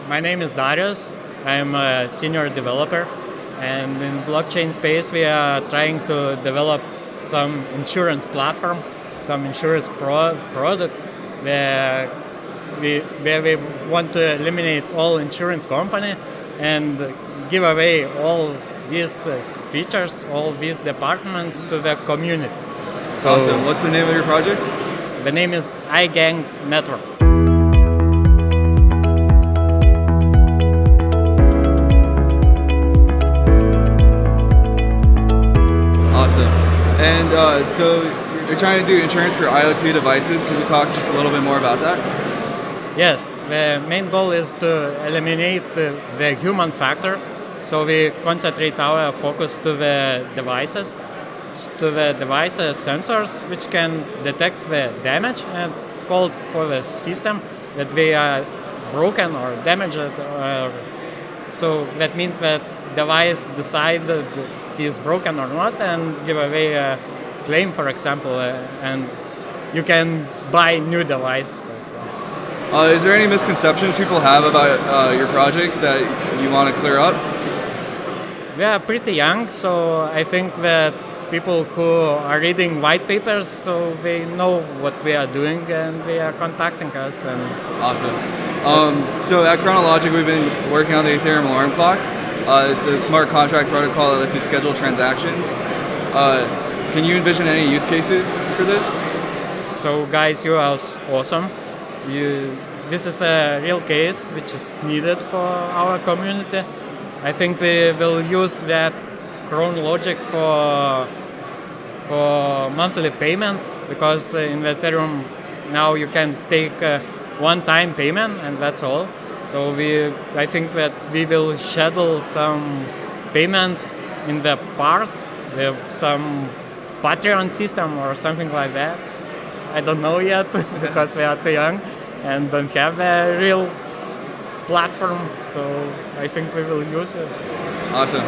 My name is Darius. I'm a senior developer, and in blockchain space, we are trying to develop some insurance platform, some insurance product where we want to eliminate all insurance company and give away all these features, all these departments to the community. So Awesome. What's the name of your project? the name is Aigang Network. Awesome. And so you're trying to do insurance for IoT devices. Could you talk just a little bit more about that? Yes, the main goal is to eliminate the human factor. So we concentrate our focus to the devices, sensors which can detect the damage and call for the system that they are broken or damaged. So that means that device decide that he is broken or not and give away a claim, for example, and you can buy new device, for example. Is there any misconceptions people have about your project that you want to clear up? We are pretty young, so I think that people who are reading white papers, so they know what we are doing and they are contacting us. And Awesome. So at Chronologic, we've been working on the Ethereum Alarm Clock. It's a smart contract protocol that lets you schedule transactions. Can you envision any use cases for this? so guys, you are awesome. This is a real case which is needed for our community. I think we will use that Chronologic for monthly payments, because in Ethereum now you can take one-time payment and that's all. So I think that we will schedule some payments in the parts with some Patreon system or something like that. I don't know yet because we are too young and don't have a real platform. So I think we will use it. Awesome.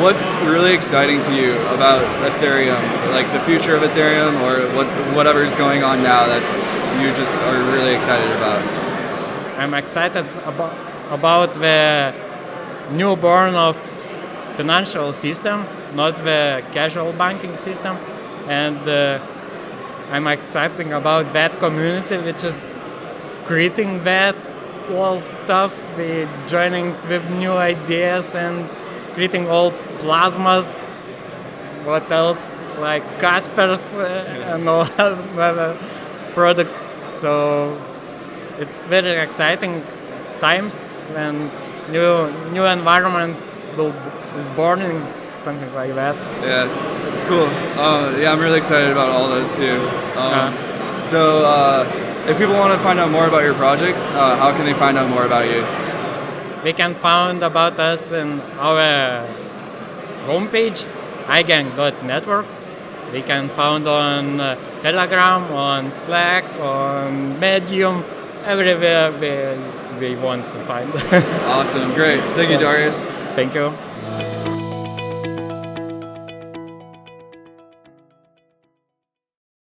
What's really exciting to you about Ethereum, like the future of Ethereum, or whatever is going on now that's you just are really excited about? I'm excited about the newborn of financial system, not the casual banking system, and I'm excited about that community which is creating that all stuff. We joining with new ideas and creating all plasmas. What else? Like Caspers and all other products. So it's very exciting times when new environment is born in something like that. Yeah, cool. Yeah, I'm really excited about all those too. If people want to find out more about your project, how can they find out more about you? They can find about us in our homepage, Aigang.network. They can find on Telegram, on Slack, on Medium, everywhere we want to find. Awesome, great. Thank you, Darius. Thank you.